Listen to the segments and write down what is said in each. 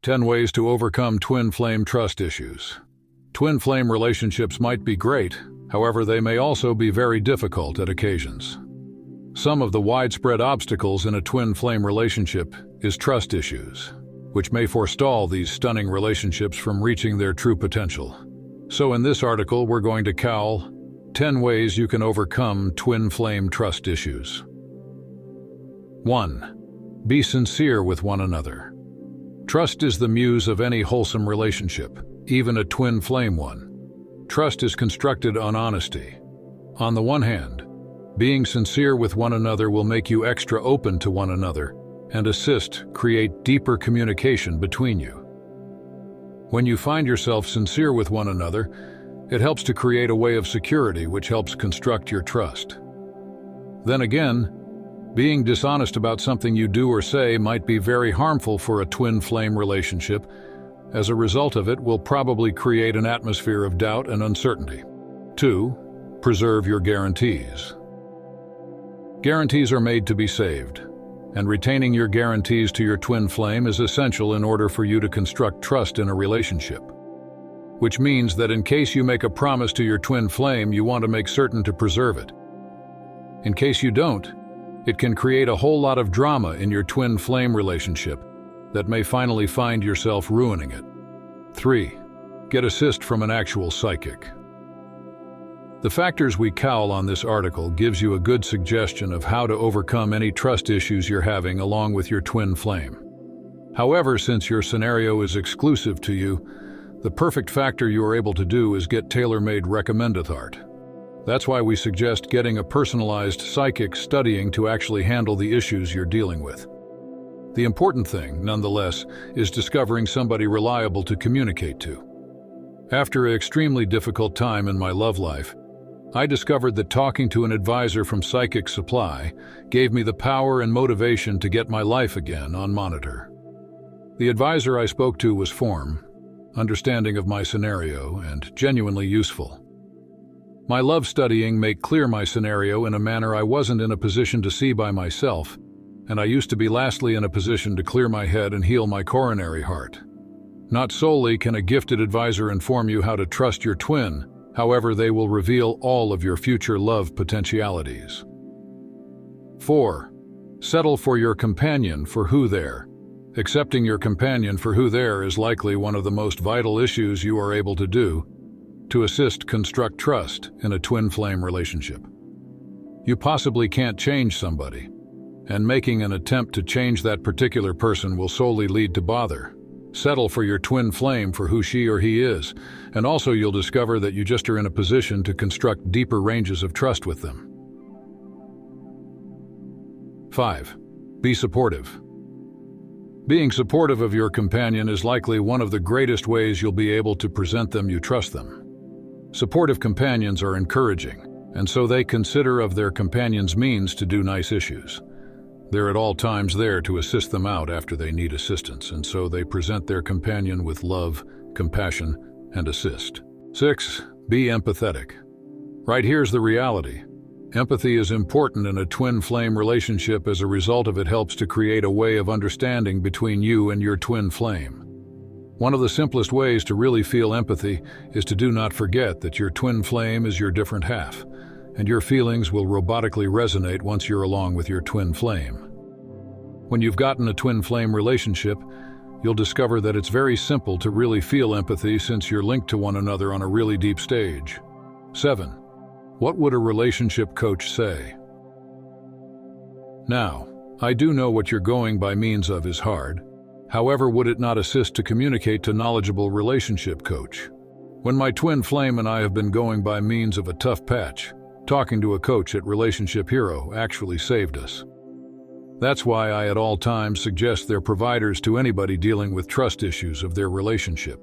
10 ways to overcome twin flame trust issues. Twin flame relationships might be great, however, they may also be very difficult at occasions. Some of the widespread obstacles in a twin flame relationship is trust issues, which may forestall these stunning relationships from reaching their true potential. So in this article, we're going to cowl 10 ways you can overcome twin flame trust issues. 1. Be sincere with one another. Trust is the muse of any wholesome relationship, even a twin flame one. Trust is constructed on honesty. On the one hand, being sincere with one another will make you extra open to one another and create deeper communication between you. When you find yourself sincere with one another, it helps to create a way of security which helps construct your trust. Then again, being dishonest about something you do or say might be very harmful for a twin flame relationship. As a result of it, will probably create an atmosphere of doubt and uncertainty. 2. Preserve your guarantees. Guarantees are made to be saved, and retaining your guarantees to your twin flame is essential in order for you to construct trust in a relationship. Which means that in case you make a promise to your twin flame, you want to make certain to preserve it. In case you don't, it can create a whole lot of drama in your twin flame relationship that may finally find yourself ruining it. 3. Get assist from an actual psychic. The factors we cowl on this article gives you a good suggestion of how to overcome any trust issues you're having along with your twin flame. However, since your scenario is exclusive to you, the perfect factor you are able to do is get tailor-made recommended art. That's why we suggest getting a personalized psychic studying to actually handle the issues you're dealing with. The important thing, nonetheless, is discovering somebody reliable to communicate to. After an extremely difficult time in my love life, I discovered that talking to an advisor from Psychic Supply gave me the power and motivation to get my life again on monitor. The advisor I spoke to was understanding of my scenario, and genuinely useful. My love studying made clear my scenario in a manner I wasn't in a position to see by myself, and I used to be lastly in a position to clear my head and heal my coronary heart. Not solely can a gifted advisor inform you how to trust your twin, however, they will reveal all of your future love potentialities. 4. Settle for your companion for who they are. Accepting your companion for who they are is likely one of the most vital issues you are able to do to construct trust in a twin flame relationship. You possibly can't change somebody, and making an attempt to change that particular person will solely lead to bother. Settle for your twin flame for who she or he is, and also you'll discover that you just are in a position to construct deeper ranges of trust with them. 5. Be supportive. Being supportive of your companion is likely one of the greatest ways you'll be able to present them you trust them. Supportive companions are encouraging, and so they consider of their companion's means to do nice issues. They're at all times there to assist them out after they need assistance, and so they present their companion with love, compassion, and assist. 6. Be empathetic. Right here's the reality. Empathy is important in a twin flame relationship. As a result of it helps to create a way of understanding between you and your twin flame. One of the simplest ways to really feel empathy is to do not forget that your twin flame is your different half, and your feelings will robotically resonate once you're along with your twin flame. When you've gotten a twin flame relationship, you'll discover that it's very simple to really feel empathy since you're linked to one another on a really deep stage. 7. What would a relationship coach say? Now, I do know what you're going by means of is hard. However, would it not assist to communicate to knowledgeable relationship coach? When my twin flame and I have been going by means of a tough patch, talking to a coach at Relationship Hero actually saved us. That's why I at all times suggest their providers to anybody dealing with trust issues of their relationship.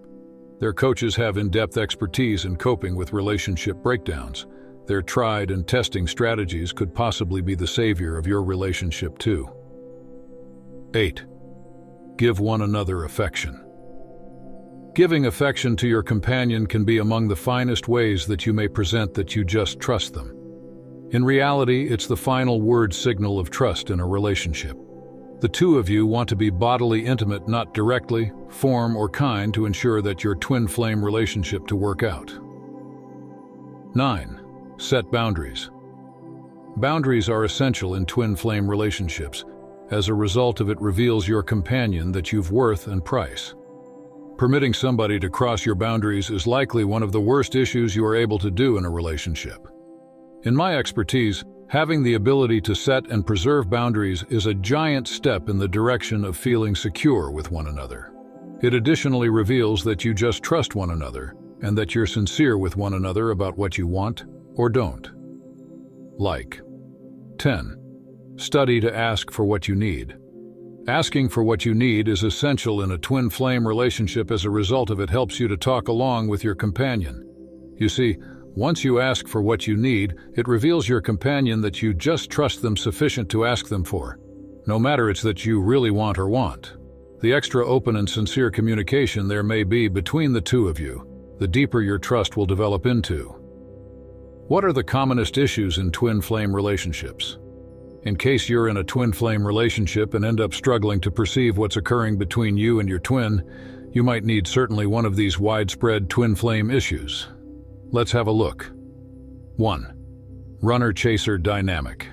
Their coaches have in-depth expertise in coping with relationship breakdowns. Their tried and testing strategies could possibly be the savior of your relationship too. 8. Give one another affection. Giving affection to your companion can be among the finest ways that you may present that you just trust them. In reality, it's the final word signal of trust in a relationship. The two of you want to be bodily intimate, not directly, form, or kind to ensure that your twin flame relationship to work out. 9. Set boundaries. Boundaries are essential in twin flame relationships. As a result of it reveals your companion that you've worth and price. Permitting somebody to cross your boundaries is likely one of the worst issues you are able to do in a relationship. In my expertise, having the ability to set and preserve boundaries is a giant step in the direction of feeling secure with one another. It additionally reveals that you just trust one another and that you're sincere with one another about what you want or don't. Like. 10. Study to ask for what you need. Asking for what you need is essential in a twin flame relationship. As a result of it helps you to talk along with your companion. You see, once you ask for what you need, it reveals your companion that you just trust them sufficient to ask them for, no matter it's that you really want or want. The extra open and sincere communication there may be between the two of you, the deeper your trust will develop into. What are the commonest issues in twin flame relationships? In case you're in a twin flame relationship and end up struggling to perceive what's occurring between you and your twin, you might need certainly one of these widespread twin flame issues. Let's have a look. 1. Runner-chaser dynamic.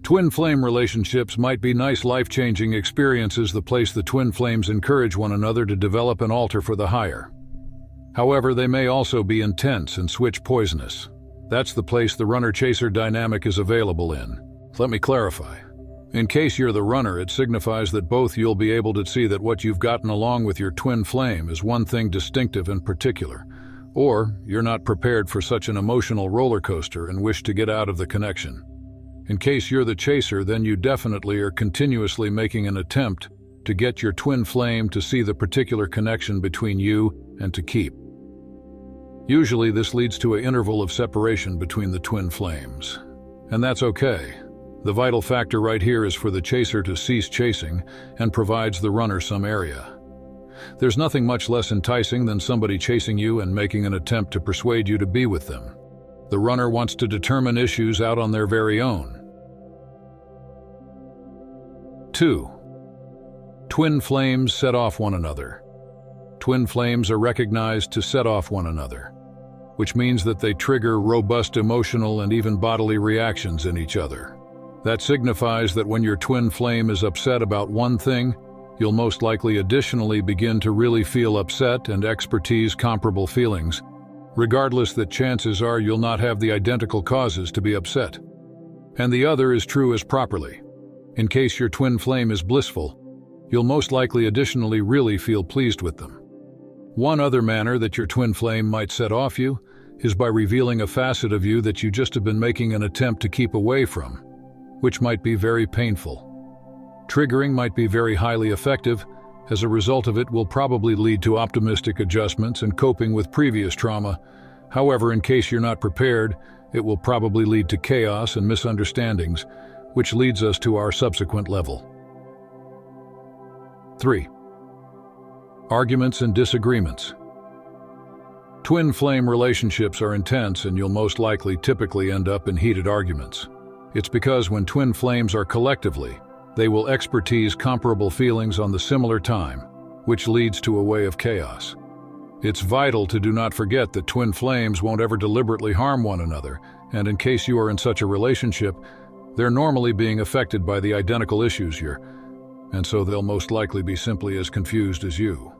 Twin flame relationships might be nice life-changing experiences, the place the twin flames encourage one another to develop and alter for the higher. However, they may also be intense and switch poisonous. That's the place the runner-chaser dynamic is available in. Let me clarify. In case you're the runner, it signifies that both you'll be able to see that what you've gotten along with your twin flame is one thing distinctive and particular, or you're not prepared for such an emotional roller coaster and wish to get out of the connection. In case you're the chaser, then you definitely are continuously making an attempt to get your twin flame to see the particular connection between you and to keep. Usually this leads to an interval of separation between the twin flames. And that's okay. The vital factor right here is for the chaser to cease chasing and provides the runner some area. There's nothing much less enticing than somebody chasing you and making an attempt to persuade you to be with them. The runner wants to determine issues out on their very own. 2. Twin flames set off one another. Twin flames are recognized to set off one another, which means that they trigger robust emotional and even bodily reactions in each other. That signifies that when your twin flame is upset about one thing, you'll most likely additionally begin to really feel upset and expertise comparable feelings, regardless that chances are you'll not have the identical causes to be upset. And the other is true as properly. In case your twin flame is blissful, you'll most likely additionally really feel pleased with them. One other manner that your twin flame might set off you is by revealing a facet of you that you just have been making an attempt to keep away from, which might be very painful. Triggering might be very highly effective. As a result of it will probably lead to optimistic adjustments and coping with previous trauma. However, in case you're not prepared, it will probably lead to chaos and misunderstandings, which leads us to our subsequent level. 3. Arguments and disagreements. Twin flame relationships are intense and you'll most likely typically end up in heated arguments. It's because when twin flames are collectively, they will expertise comparable feelings on the similar time, which leads to a way of chaos. It's vital to do not forget that twin flames won't ever deliberately harm one another, and in case you are in such a relationship, they're normally being affected by the identical issues and so they'll most likely be simply as confused as you.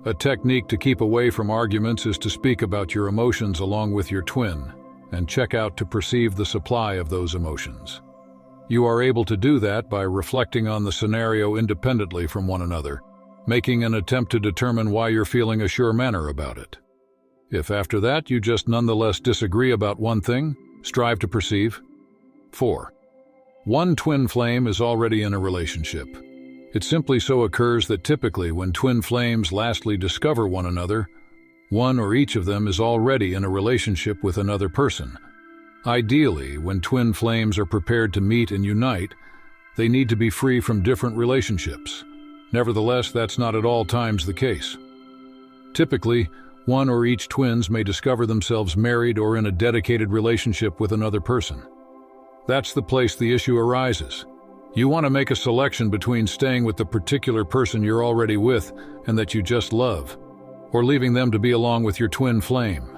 A technique to keep away from arguments is to speak about your emotions along with your twin, and check out to perceive the supply of those emotions. You are able to do that by reflecting on the scenario independently from one another, making an attempt to determine why you're feeling a sure manner about it. If after that you just nonetheless disagree about one thing, strive to perceive. 4. One twin flame is already in a relationship. It simply so occurs that typically when twin flames lastly discover one another, one or each of them is already in a relationship with another person. Ideally, when twin flames are prepared to meet and unite, they need to be free from different relationships. Nevertheless, that's not at all times the case. Typically, one or each twins may discover themselves married or in a dedicated relationship with another person. That's the place the issue arises. You want to make a selection between staying with the particular person you're already with and that you just love, or leaving them to be along with your twin flame.